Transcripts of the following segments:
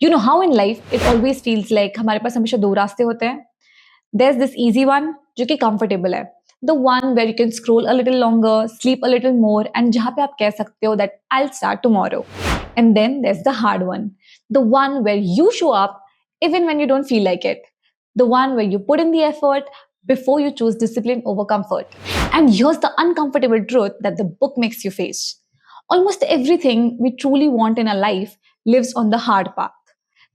You know how in life it always feels like हमारे पास हमेशा दो रास्ते होते हैं. There's this easy one जो कि comfortable है. The one where you can scroll a little longer, sleep a little more, and जहाँ पे आप कह सकते हो that I'll start tomorrow. And then there's the hard one. The one where you show up even when you don't feel like it. The one where you put in the effort before you choose discipline over comfort. And here's the uncomfortable truth that the book makes you face. Almost everything we truly want in our life lives on the hard path.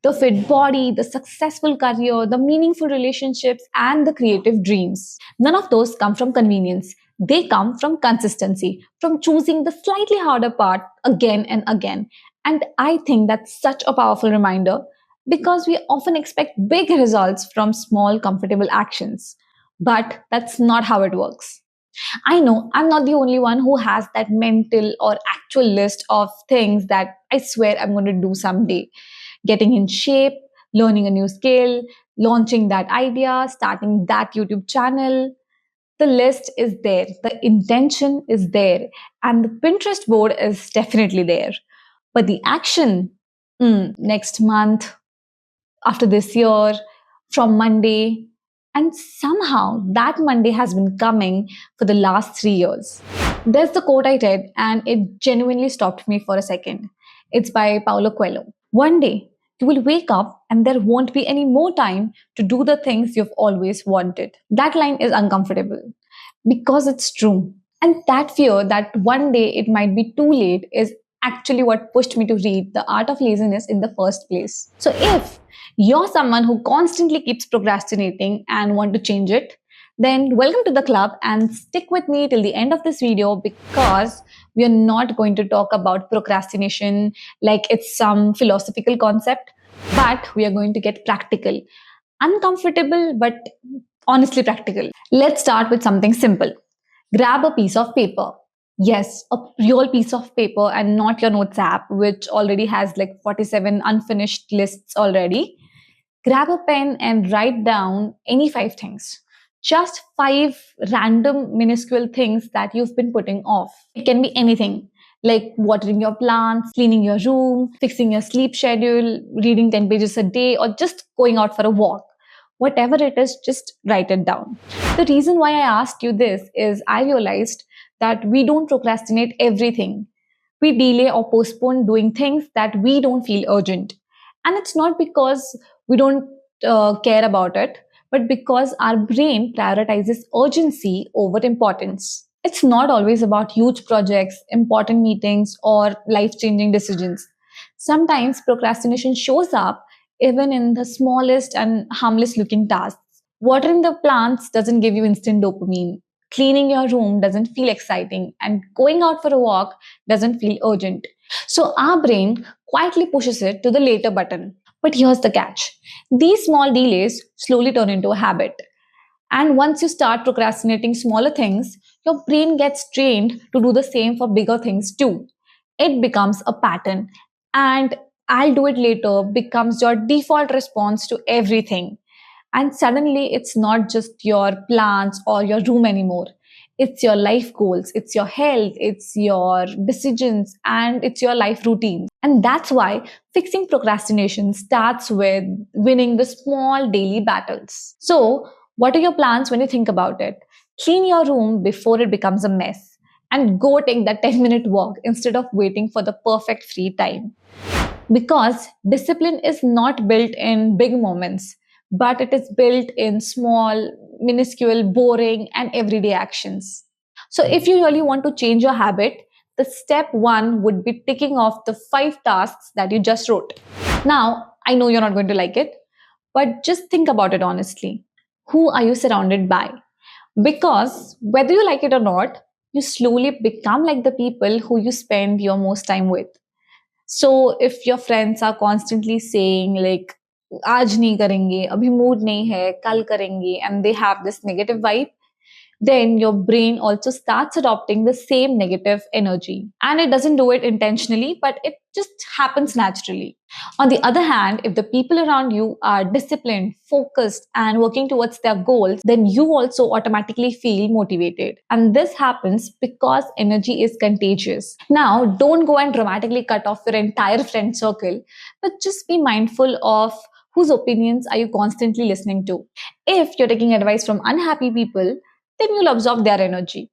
The fit body, the successful career, the meaningful relationships, and the creative dreams. None of those come from convenience. They come from consistency, from choosing the slightly harder part again and again. And I think that's such a powerful reminder because we often expect big results from small, comfortable actions. But that's not how it works. I know I'm not the only one who has that mental or actual list of things that I swear I'm going to do someday. Getting in shape, learning a new skill, launching that idea, starting that YouTube channel. The list is there, the intention is there, and the Pinterest board is definitely there. But the action, next month, after this year, from Monday, and somehow that Monday has been coming for the last 3 years. There's the quote I read, and it genuinely stopped me for a second. It's by Paulo Coelho. One day, you will wake up and there won't be any more time to do the things you've always wanted. That line is uncomfortable because it's true. And that fear that one day it might be too late is actually what pushed me to read The Art of Laziness in the first place. So if you're someone who constantly keeps procrastinating and want to change it, then welcome to the club and stick with me till the end of this video because we are not going to talk about procrastination like it's some philosophical concept, but we are going to get practical. Uncomfortable, but honestly practical. Let's start with something simple. Grab a piece of paper. Yes, a real piece of paper and not your notes app, which already has like 47 unfinished lists already. Grab a pen and write down any 5 things. Just 5 random, minuscule things that you've been putting off. It can be anything like watering your plants, cleaning your room, fixing your sleep schedule, reading 10 pages a day, or just going out for a walk. Whatever it is, just write it down. The reason why I asked you this is I realized that we don't procrastinate everything. We delay or postpone doing things that we don't feel urgent. And it's not because we don't care about it, but because our brain prioritizes urgency over importance. It's not always about huge projects, important meetings, or life changing decisions. Sometimes procrastination shows up even in the smallest and harmless looking tasks. Watering the plants doesn't give you instant dopamine. Cleaning your room doesn't feel exciting, and going out for a walk doesn't feel urgent. So our brain quietly pushes it to the later button. But here's the catch, these small delays slowly turn into a habit. And once you start procrastinating smaller things, your brain gets trained to do the same for bigger things too. It becomes a pattern, and I'll do it later becomes your default response to everything. And suddenly, it's not just your plans or your room anymore. It's your life goals, it's your health, it's your decisions, and it's your life routines. And that's why fixing procrastination starts with winning the small daily battles. So, what are your plans when you think about it? Clean your room before it becomes a mess. And go take that 10-minute walk instead of waiting for the perfect free time. Because discipline is not built in big moments, but it is built in small, minuscule, boring, and everyday actions. So, if you really want to change your habit, the step one would be ticking off the 5 tasks that you just wrote. Now, I know you're not going to like it, but just think about it honestly. Who are you surrounded by? Because whether you like it or not, you slowly become like the people who you spend your most time with. So if your friends are constantly saying like आज नहीं करेंगे, अभी mood नहीं है, कल करेंगे, and they have this negative vibe, then your brain also starts adopting the same negative energy. And it doesn't do it intentionally, but it just happens naturally. On the other hand, if the people around you are disciplined, focused, and working towards their goals, then you also automatically feel motivated. And this happens because energy is contagious. Now, don't go and dramatically cut off your entire friend circle, but just be mindful of whose opinions are you constantly listening to. If you're taking advice from unhappy people, then you'll absorb their energy.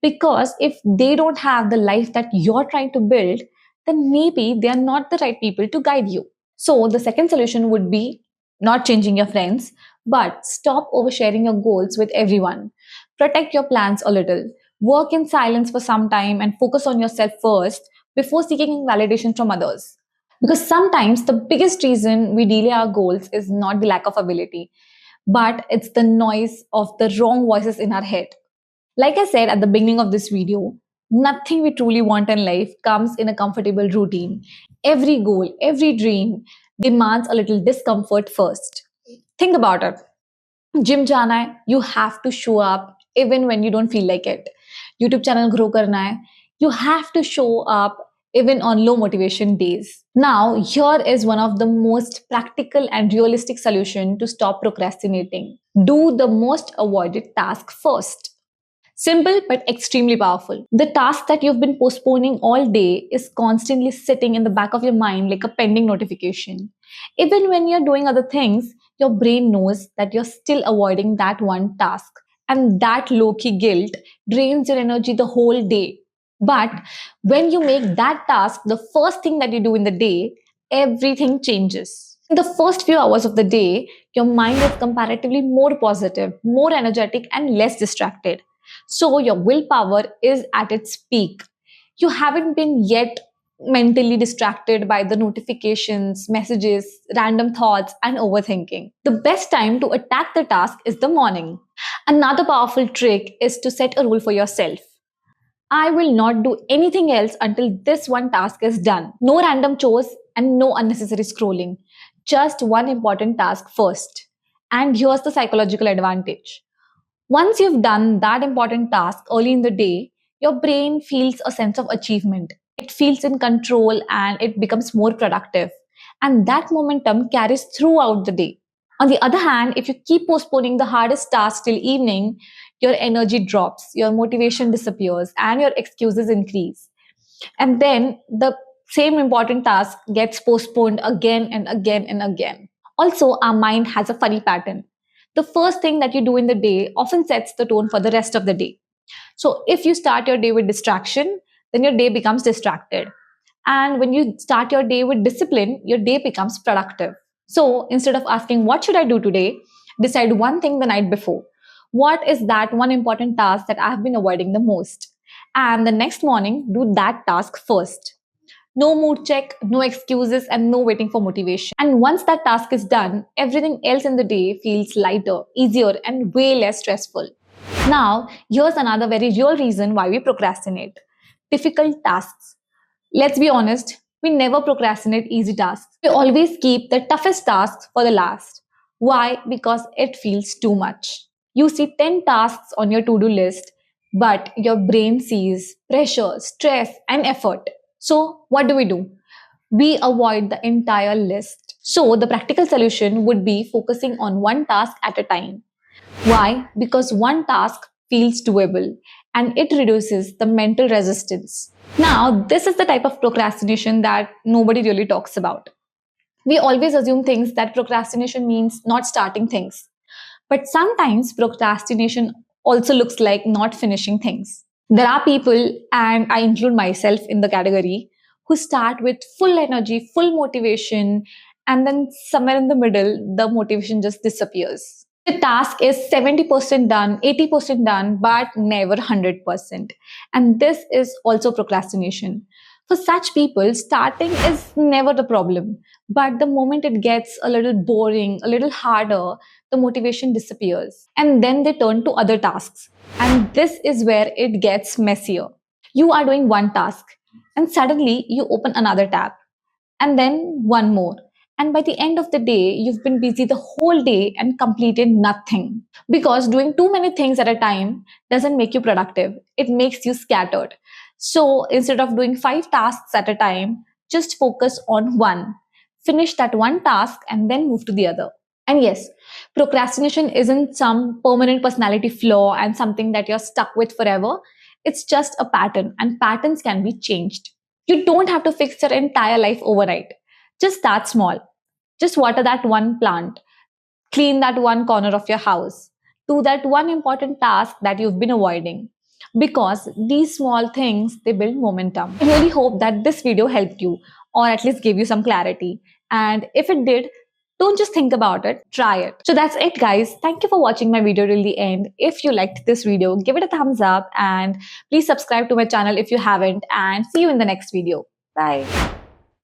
Because if they don't have the life that you're trying to build, then maybe they are not the right people to guide you. So, the second solution would be not changing your friends, but stop oversharing your goals with everyone. Protect your plans a little. Work in silence for some time and focus on yourself first before seeking validation from others. Because sometimes the biggest reason we delay our goals is not the lack of ability, but it's the noise of the wrong voices in our head. Like I said at the beginning of this video, nothing we truly want in life comes in a comfortable routine. Every goal, every dream demands a little discomfort first. Think about it. Gym जाना है, you have to show up even when you don't feel like it. YouTube channel grow करना है, you have to show up even on low motivation days. Now, here is one of the most practical and realistic solution to stop procrastinating. Do the most avoided task first. Simple but extremely powerful. The task that you've been postponing all day is constantly sitting in the back of your mind like a pending notification. Even when you're doing other things, your brain knows that you're still avoiding that one task. And that low key guilt drains your energy the whole day. But when you make that task the first thing that you do in the day, everything changes. In the first few hours of the day, your mind is comparatively more positive, more energetic, and less distracted. So your willpower is at its peak. You haven't been yet mentally distracted by the notifications, messages, random thoughts, and overthinking. The best time to attack the task is the morning. Another powerful trick is to set a rule for yourself. I will not do anything else until this one task is done. No random chores and no unnecessary scrolling. Just one important task first. And here's the psychological advantage. Once you've done that important task early in the day, your brain feels a sense of achievement. It feels in control and it becomes more productive. And that momentum carries throughout the day. On the other hand, if you keep postponing the hardest task till evening, your energy drops, your motivation disappears, and your excuses increase. And then the same important task gets postponed again and again and again. Also, our mind has a funny pattern. The first thing that you do in the day often sets the tone for the rest of the day. So, if you start your day with distraction, then your day becomes distracted. And when you start your day with discipline, your day becomes productive. So, instead of asking, what should I do today? Decide one thing the night before. What is that one important task that I have been avoiding the most? And the next morning, do that task first. No mood check, no excuses, and no waiting for motivation. And once that task is done, everything else in the day feels lighter, easier, and way less stressful. Now, here's another very real reason why we procrastinate: difficult tasks. Let's be honest, we never procrastinate easy tasks. We always keep the toughest tasks for the last. Why? Because it feels too much. You see 10 tasks on your to do list, but your brain sees pressure, stress, and effort. So, what do? We avoid the entire list. So, the practical solution would be focusing on one task at a time. Why? Because one task feels doable and it reduces the mental resistance. Now, this is the type of procrastination that nobody really talks about. We always assume things that procrastination means not starting things. But sometimes procrastination also looks like not finishing things. There are people, and I include myself in the category, who start with full energy, full motivation, and then somewhere in the middle, the motivation just disappears. The task is 70% done, 80% done, but never 100%. And this is also procrastination. For such people, starting is never the problem. But the moment it gets a little boring, a little harder, the motivation disappears. And then they turn to other tasks. And this is where it gets messier. You are doing one task, and suddenly you open another tab, and then one more. And by the end of the day, you've been busy the whole day and completed nothing. Because doing too many things at a time doesn't make you productive, it makes you scattered. So instead of doing 5 tasks at a time, just focus on one. Finish that one task and then move to the other. And yes, procrastination isn't some permanent personality flaw and something that you're stuck with forever. It's just a pattern, and patterns can be changed. You don't have to fix your entire life overnight. Just start small. Just water that one plant, clean that one corner of your house, do that one important task that you've been avoiding. Because these small things, they build momentum. I really hope that this video helped you or at least gave you some clarity. And if it did, don't just think about it, try it. So that's it, guys. Thank you for watching my video till the end. If you liked this video, give it a thumbs up and please subscribe to my channel if you haven't, and see you in the next video. Bye.